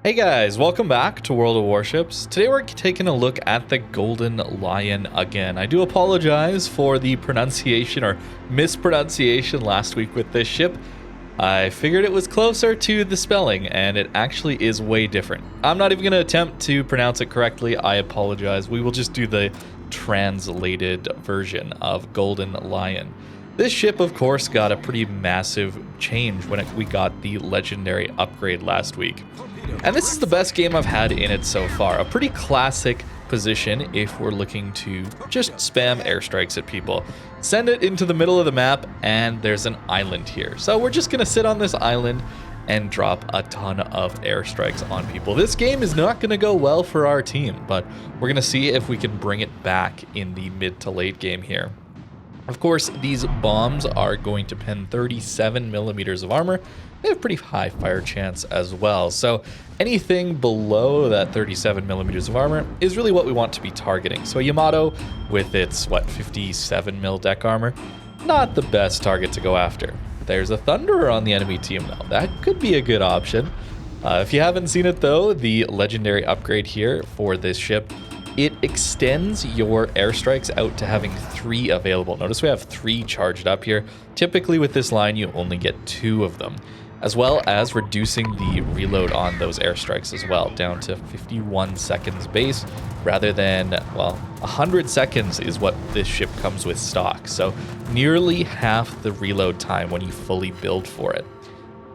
Hey guys, welcome back to World of Warships. Today we're taking a look at the Golden Lion again. I do apologize for the pronunciation or mispronunciation last week with this ship. I figured it was closer to the spelling, and it actually is way different. I'm not even going to attempt to pronounce it correctly. I apologize. We will just do the translated version of Golden Lion. This ship, of course, got a pretty massive change when we got the legendary upgrade last week. And this is the best game I've had in it so far. A pretty classic position if we're looking to just spam airstrikes at people. Send it into the middle of the map, and there's an island here. So we're just going to sit on this island and drop a ton of airstrikes on people. This game is not going to go well for our team, but we're going to see if we can bring it back in the mid to late game here. Of course, these bombs are going to pen 37 millimeters of armor. They have pretty high fire chance as well. So anything below that 37 millimeters of armor is really what we want to be targeting. So a Yamato with its, 57 mil deck armor, not the best target to go after. There's a Thunderer on the enemy team though. That could be a good option. If you haven't seen it though, the legendary upgrade here for this ship, it extends your airstrikes out to having 3 available. Notice we have 3 charged up here. Typically with this line, you only get 2 of them, as well as reducing the reload on those airstrikes as well, down to 51 seconds base, rather than, 100 seconds is what this ship comes with stock. So nearly half the reload time when you fully build for it.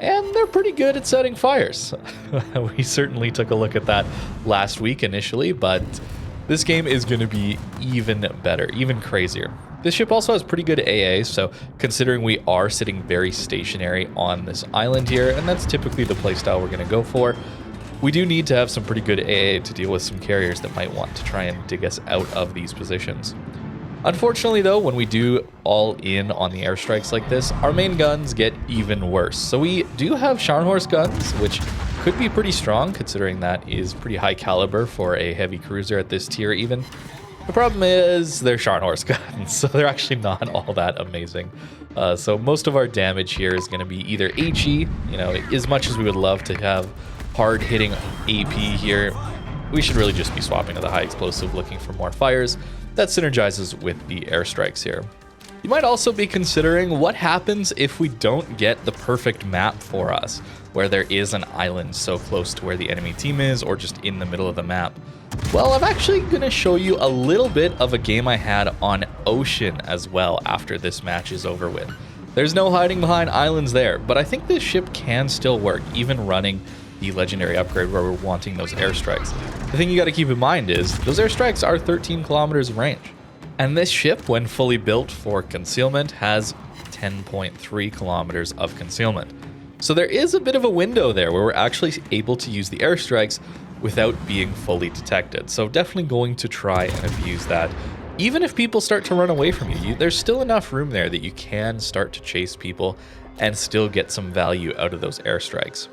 And they're pretty good at setting fires. We certainly took a look at that last week initially, but this game is going to be even better, even crazier. This ship also has pretty good AA, so considering we are sitting very stationary on this island here, and that's typically the playstyle we're going to go for, we do need to have some pretty good AA to deal with some carriers that might want to try and dig us out of these positions. Unfortunately though, when we do all in on the airstrikes like this, our main guns get even worse. So we do have Scharnhorst guns, which could be pretty strong considering that is pretty high caliber for a heavy cruiser at this tier even. The problem is they're Scharnhorst guns, so they're actually not all that amazing. So most of our damage here is going to be either HE, as much as we would love to have hard hitting AP here, we should really just be swapping to the high explosive looking for more fires. That synergizes with the airstrikes here. You might also be considering what happens if we don't get the perfect map for us, where there is an island so close to where the enemy team is or just in the middle of the map. Well, I'm actually going to show you a little bit of a game I had on Ocean as well after this match is over with. There's no hiding behind islands there, but I think this ship can still work, even running the legendary upgrade where we're wanting those airstrikes. The thing you got to keep in mind is those airstrikes are 13 kilometers of range. And this ship, when fully built for concealment, has 10.3 kilometers of concealment. So there is a bit of a window there where we're actually able to use the airstrikes without being fully detected. So definitely going to try and abuse that. Even if people start to run away from you, there's still enough room there that you can start to chase people and still get some value out of those airstrikes.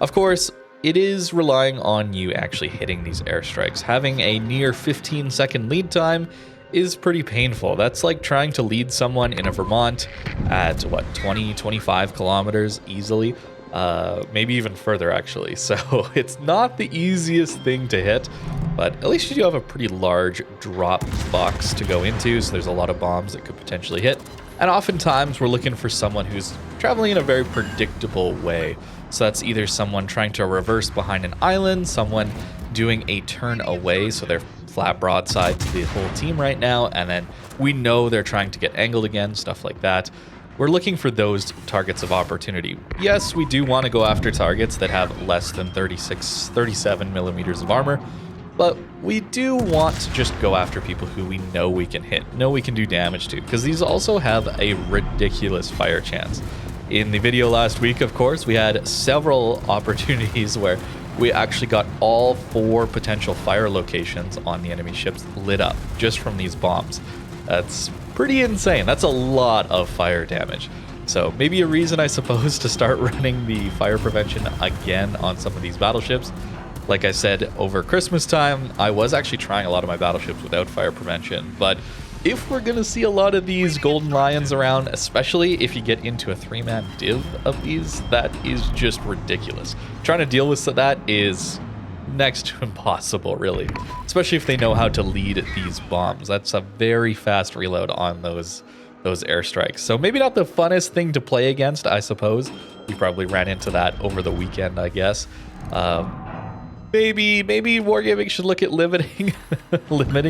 Of course, it is relying on you actually hitting these airstrikes. Having a near 15-second lead time is pretty painful. That's like trying to lead someone in a Vermont at 20, 25 kilometers easily, maybe even further actually. So it's not the easiest thing to hit, but at least you do have a pretty large drop box to go into, so there's a lot of bombs that could potentially hit. And oftentimes we're looking for someone who's traveling in a very predictable way. So that's either someone trying to reverse behind an island, someone doing a turn away, so they're flat broadside to the whole team right now, and then we know they're trying to get angled again, stuff like that. We're looking for those targets of opportunity. Yes, we do want to go after targets that have less than 37 millimeters of armor, but we do want to just go after people who we know we can hit, know we can do damage to, because these also have a ridiculous fire chance. In the video last week, of course, we had several opportunities where we actually got all 4 potential fire locations on the enemy ships lit up just from these bombs. That's pretty insane. That's a lot of fire damage. So maybe a reason, I suppose, to start running the fire prevention again on some of these battleships. Like I said, over Christmas time, I was actually trying a lot of my battleships without fire prevention, but if we're going to see a lot of these Golden Lions around, especially if you get into a 3-man div of these, that is just ridiculous. Trying to deal with that is next to impossible, really, especially if they know how to lead these bombs. That's a very fast reload on those airstrikes. So maybe not the funnest thing to play against, I suppose. We probably ran into that over the weekend, I guess. Maybe Wargaming should look at limiting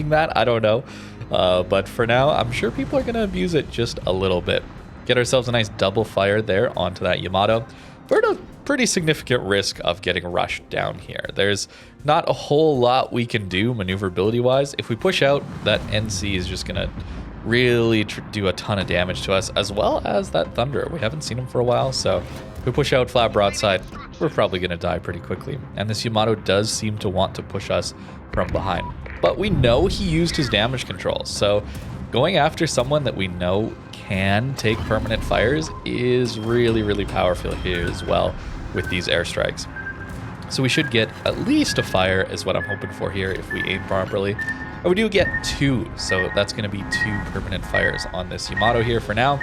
that. I don't know. But for now, I'm sure people are going to abuse it just a little bit. Get ourselves a nice double fire there onto that Yamato. We're at a pretty significant risk of getting rushed down here. There's not a whole lot we can do maneuverability-wise. If we push out, that NC is just going to really do a ton of damage to us, as well as that Thunder. We haven't seen him for a while, so if we push out flat broadside, we're probably going to die pretty quickly. And this Yamato does seem to want to push us from behind. But we know he used his damage control, so going after someone that we know can take permanent fires is really, really powerful here as well with these airstrikes. So we should get at least a fire is what I'm hoping for here if we aim properly. And we do get 2, so that's going to be 2 permanent fires on this Yamato here for now.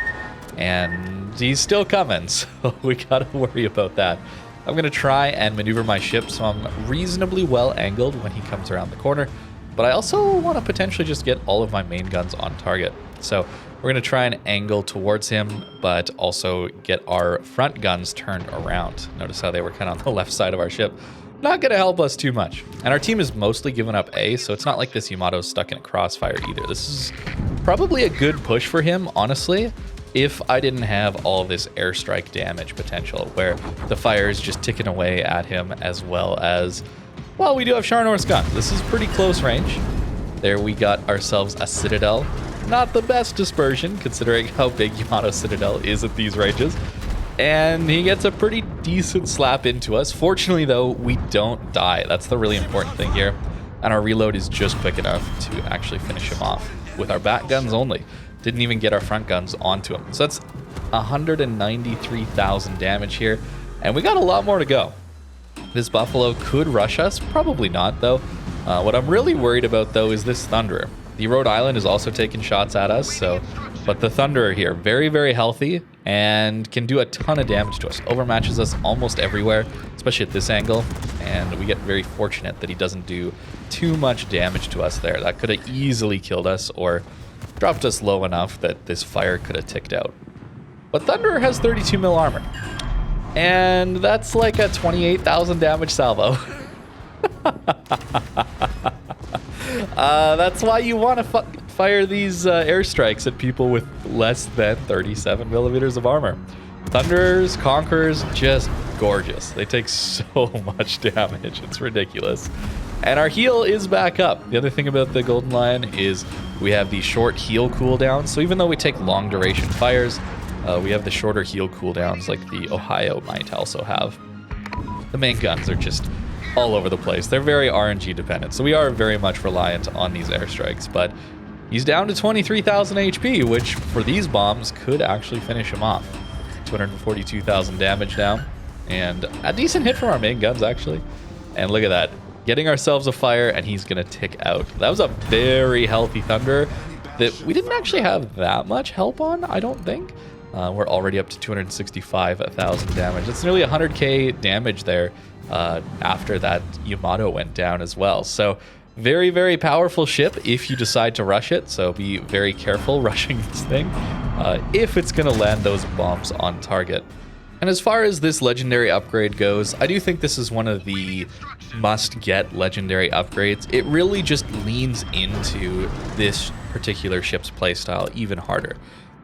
And he's still coming, so we got to worry about that. I'm going to try and maneuver my ship so I'm reasonably well angled when he comes around the corner. But I also want to potentially just get all of my main guns on target. So we're going to try and angle towards him, but also get our front guns turned around. Notice how they were kind of on the left side of our ship. Not going to help us too much. And our team is mostly given up A, so it's not like this Yamato's stuck in a crossfire either. This is probably a good push for him, honestly, if I didn't have all this airstrike damage potential, where the fire is just ticking away at him, as well as, well, we do have Sharnor's gun. This is pretty close range. There we got ourselves a Citadel. Not the best dispersion, considering how big Yamato Citadel is at these ranges. And he gets a pretty decent slap into us. Fortunately, though, we don't die. That's the really important thing here. And our reload is just quick enough to actually finish him off with our back guns only. Didn't even get our front guns onto him. So that's 193,000 damage here. And we got a lot more to go. This Buffalo could rush us. Probably not, though. What I'm really worried about, though, is this Thunderer. The Rhode Island is also taking shots at us, but the Thunderer here, very, very healthy and can do a ton of damage to us. Overmatches us almost everywhere, especially at this angle, and we get very fortunate that he doesn't do too much damage to us there. That could have easily killed us or dropped us low enough that this fire could have ticked out. But Thunderer has 32 mil armor, and that's like a 28,000 damage salvo. That's why you want to fire these airstrikes at people with less than 37 millimeters of armor. Thunderers, Conquerors, just gorgeous. They take so much damage. It's ridiculous. And our heal is back up. The other thing about the Golden Lion is we have the short heal cooldown. So even though we take long duration fires, we have the shorter heal cooldowns like the Ohio might also have. The main guns are just all over the place. They're very RNG dependent, so we are very much reliant on these airstrikes, but he's down to 23,000 HP, which for these bombs could actually finish him off. 242,000 damage now, and a decent hit from our main guns, actually. And look at that. Getting ourselves a fire, and he's going to tick out. That was a very healthy Thunder that we didn't actually have that much help on, I don't think. We're already up to 265,000 damage. It's nearly 100k damage there after that Yamato went down as well. So very, very powerful ship if you decide to rush it. So be very careful rushing this thing if it's going to land those bombs on target. And as far as this legendary upgrade goes, I do think this is one of the must-get legendary upgrades. It really just leans into this particular ship's playstyle even harder.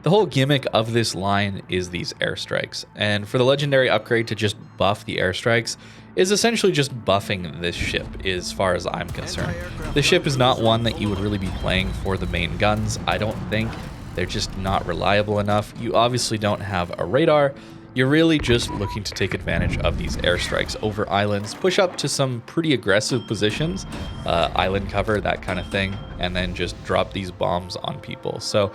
The whole gimmick of this line is these airstrikes, and for the legendary upgrade to just buff the airstrikes is essentially just buffing this ship as far as I'm concerned. The ship is not one that you would really be playing for the main guns, I don't think. They're just not reliable enough. You obviously don't have a radar. You're really just looking to take advantage of these airstrikes over islands, push up to some pretty aggressive positions, island cover, that kind of thing, and then just drop these bombs on people. So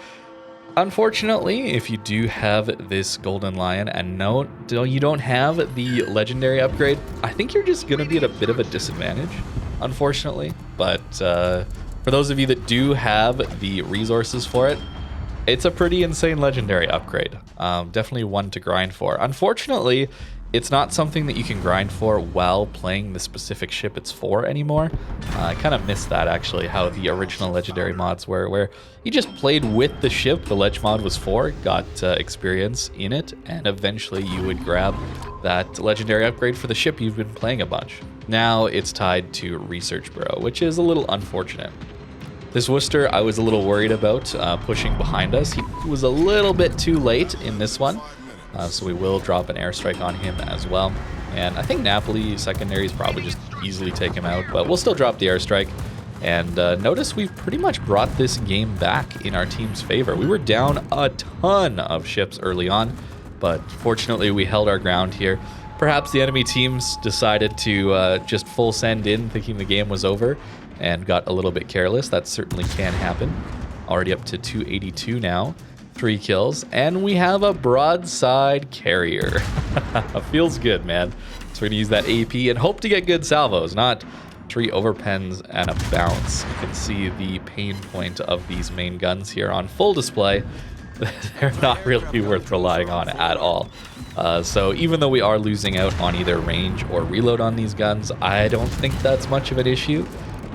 unfortunately, if you do have this Golden Lion and no, you don't have the legendary upgrade, I think you're just going to be at a bit of a disadvantage, unfortunately. But For those of you that do have the resources for it, it's a pretty insane legendary upgrade. Definitely one to grind for. Unfortunately, it's not something that you can grind for while playing the specific ship it's for anymore. I kind of missed that, actually, how the original legendary mods were, where you just played with the ship the ledge mod was for, got experience in it, and eventually you would grab that legendary upgrade for the ship you've been playing a bunch. Now it's tied to Research Bureau, which is a little unfortunate. This Worcester I was a little worried about pushing behind us. He was a little bit too late in this one. So we will drop an airstrike on him as well. And I think Napoli secondaries probably just easily take him out, but we'll still drop the airstrike. And notice we've pretty much brought this game back in our team's favor. We were down a ton of ships early on, but fortunately we held our ground here. Perhaps the enemy teams decided to just full send in thinking the game was over and got a little bit careless. That certainly can happen. Already up to 282 now. 3 kills, and we have a broadside carrier. Feels good, man. So we're gonna use that AP and hope to get good salvos, not 3 overpens and a bounce. You can see the pain point of these main guns here on full display. They're not really worth relying on at all. So even though we are losing out on either range or reload on these guns, I don't think that's much of an issue.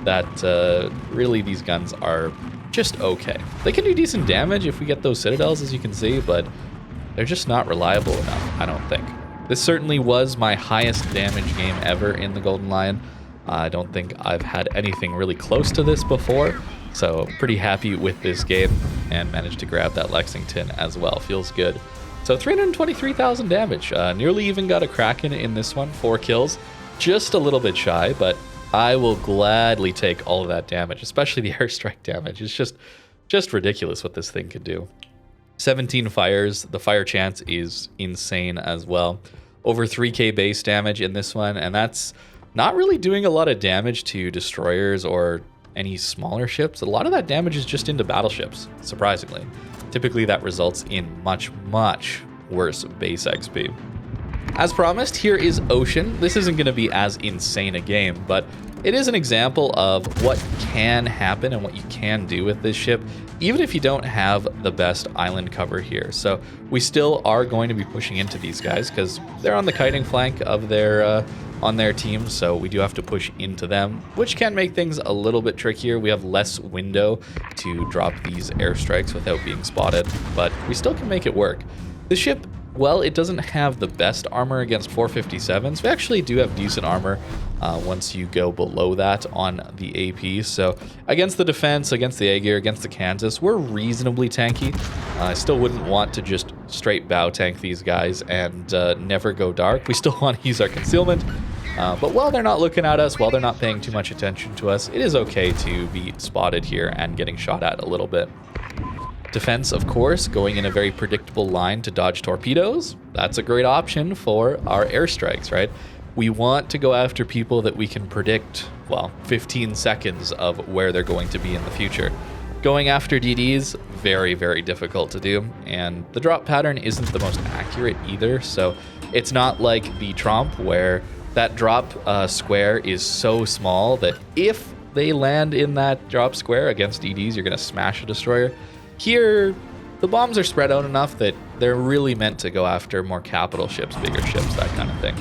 That really these guns are just okay. They can do decent damage if we get those citadels, as you can see, but they're just not reliable enough, I don't think. This certainly was my highest damage game ever in the Golden Lion. I don't think I've had anything really close to this before, so pretty happy with this game and managed to grab that Lexington as well. Feels good. So 323,000 damage. Nearly even got a Kraken in this one. 4 kills. Just a little bit shy, but I will gladly take all of that damage, especially the airstrike damage. It's just ridiculous what this thing can do. 17 fires. The fire chance is insane as well. Over 3k base damage in this one, and that's not really doing a lot of damage to destroyers or any smaller ships. A lot of that damage is just into battleships, surprisingly. Typically that results in much, much worse base XP. As promised, here is Ocean. This isn't going to be as insane a game, but it is an example of what can happen and what you can do with this ship, even if you don't have the best island cover here. So we still are going to be pushing into these guys because they're on the kiting flank of their on their team, so we do have to push into them, which can make things a little bit trickier. We have less window to drop these airstrikes without being spotted, but we still can make it work. The ship, well, it doesn't have the best armor against 457s. We actually do have decent armor once you go below that on the AP. So against the defense, against the Aegir, against the Kansas, we're reasonably tanky. I still wouldn't want to just straight bow tank these guys and never go dark. We still want to use our concealment. But while they're not looking at us, while they're not paying too much attention to us, it is okay to be spotted here and getting shot at a little bit. Defense, of course, going in a very predictable line to dodge torpedoes. That's a great option for our airstrikes, right? We want to go after people that we can predict, well, 15 seconds of where they're going to be in the future. Going after DDs, very, very difficult to do, and the drop pattern isn't the most accurate either, so it's not like the Tromp where that drop square is so small that if they land in that drop square against DDs, you're going to smash a destroyer. Here, the bombs are spread out enough that they're really meant to go after more capital ships, bigger ships, that kind of thing.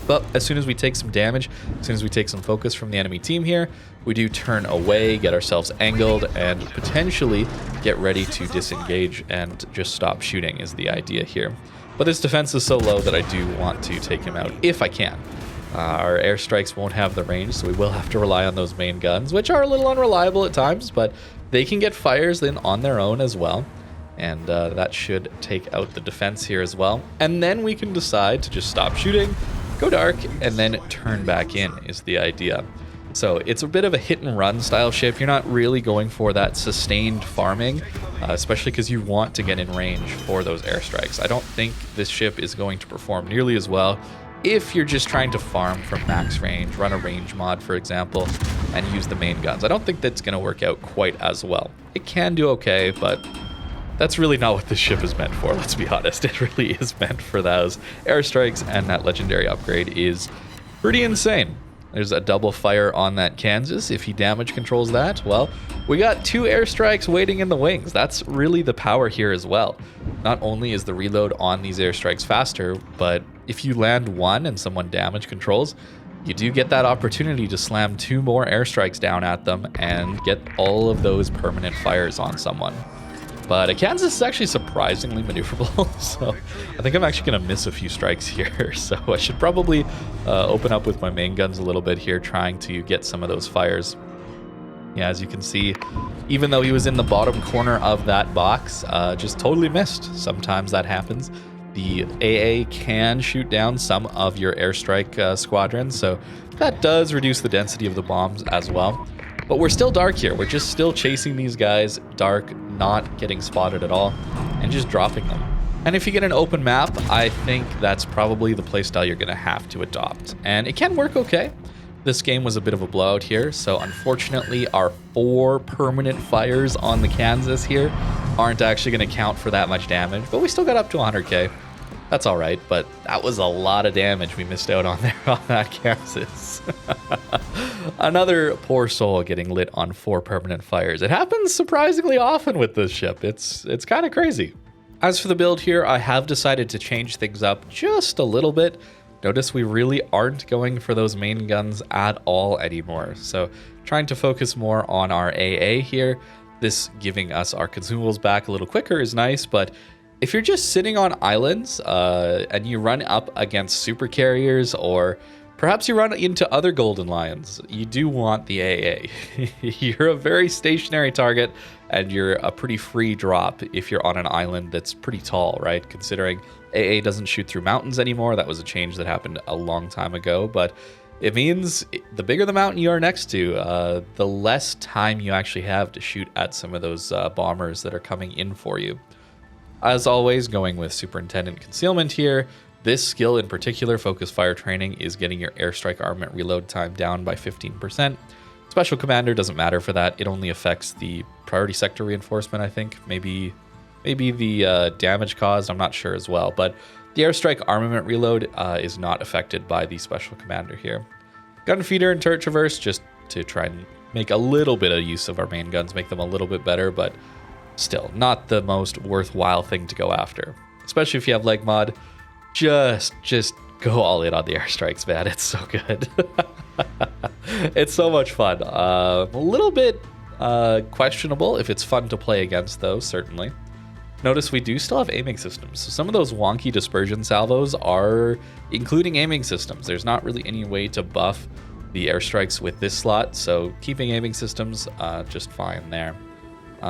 But as soon as we take some damage, as soon as we take some focus from the enemy team here, we do turn away, get ourselves angled, and potentially get ready to disengage and just stop shooting is the idea here. But this defense is so low that I do want to take him out if I can. Our airstrikes won't have the range, so we will have to rely on those main guns, which are a little unreliable at times, but they can get fires then on their own as well. And that should take out the defense here as well. And then we can decide to just stop shooting, go dark, and then turn back in is the idea. So it's a bit of a hit and run style ship. You're not really going for that sustained farming, especially because you want to get in range for those airstrikes. I don't think this ship is going to perform nearly as well if you're just trying to farm from max range, run a range mod, for example, and use the main guns. I don't think that's going to work out quite as well. It can do okay, but that's really not what this ship is meant for, let's be honest. It really is meant for those airstrikes, and that legendary upgrade is pretty insane. There's a double fire on that Kansas. If he damage controls that, well, we got 2 airstrikes waiting in the wings. That's really the power here as well. Not only is the reload on these airstrikes faster, but if you land one and someone damage controls, you do get that opportunity to slam 2 more airstrikes down at them and get all of those permanent fires on someone. But a Kansas is actually surprisingly maneuverable, so I think I'm actually going to miss a few strikes here. So I should probably open up with my main guns a little bit here, trying to get some of those fires. Yeah, as you can see, even though he was in the bottom corner of that box, just totally missed. Sometimes that happens. The AA can shoot down some of your airstrike squadrons, so that does reduce the density of the bombs as well. But we're still dark here. We're just still chasing these guys dark, not getting spotted at all, and just dropping them. And if you get an open map, I think that's probably the playstyle you're going to have to adopt. And it can work okay. This game was a bit of a blowout here, so unfortunately our 4 permanent fires on the Kansas here aren't actually going to count for that much damage, but we still got up to 100k. That's all right, but that was a lot of damage we missed out on there on that Kansas. Another poor soul getting lit on 4 permanent fires. It happens surprisingly often with this ship. It's kind of crazy. As for the build here, I have decided to change things up just a little bit. Notice we really aren't going for those main guns at all anymore. So trying to focus more on our AA here. This giving us our consumables back a little quicker is nice, but if you're just sitting on islands and you run up against super carriers, or perhaps you run into other Golden Lions, you do want the AA. You're a very stationary target, and you're a pretty free drop if you're on an island that's pretty tall, right? Considering AA doesn't shoot through mountains anymore. That was a change that happened a long time ago, but it means the bigger the mountain you are next to, the less time you actually have to shoot at some of those bombers that are coming in for you. As always, going with Superintendent Concealment here. This skill in particular, Focus Fire Training, is getting your airstrike armament reload time down by 15%. Special Commander doesn't matter for that. It only affects the priority sector reinforcement, I think. Maybe the damage caused, I'm not sure as well. But the airstrike armament reload is not affected by the Special Commander here. Gun Feeder and Turret Traverse, just to try and make a little bit of use of our main guns, make them a little bit better, but still not the most worthwhile thing to go after. Especially if you have leg mod, just go all in on the airstrikes, man. It's so good. It's so much fun. A little bit questionable if it's fun to play against, though, certainly. Notice we do still have aiming systems. So some of those wonky dispersion salvos are including aiming systems. There's not really any way to buff the airstrikes with this slot, so keeping aiming systems just fine there.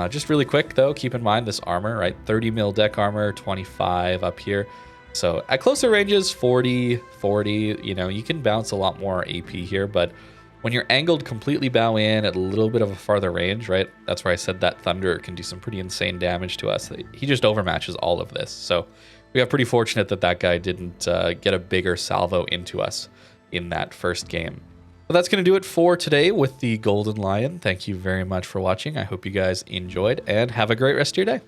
Just really quick, though, keep in mind this armor, right? 30 mil deck armor, 25 up here. So at closer ranges, 40, you know, you can bounce a lot more AP here, but when you're angled completely bow in at a little bit of a farther range, right? That's where I said that Thunder can do some pretty insane damage to us. He just overmatches all of this. So we got pretty fortunate that that guy didn't get a bigger salvo into us in that first game. Well, that's going to do it for today with the Golden Lion. Thank you very much for watching. I hope you guys enjoyed, and have a great rest of your day.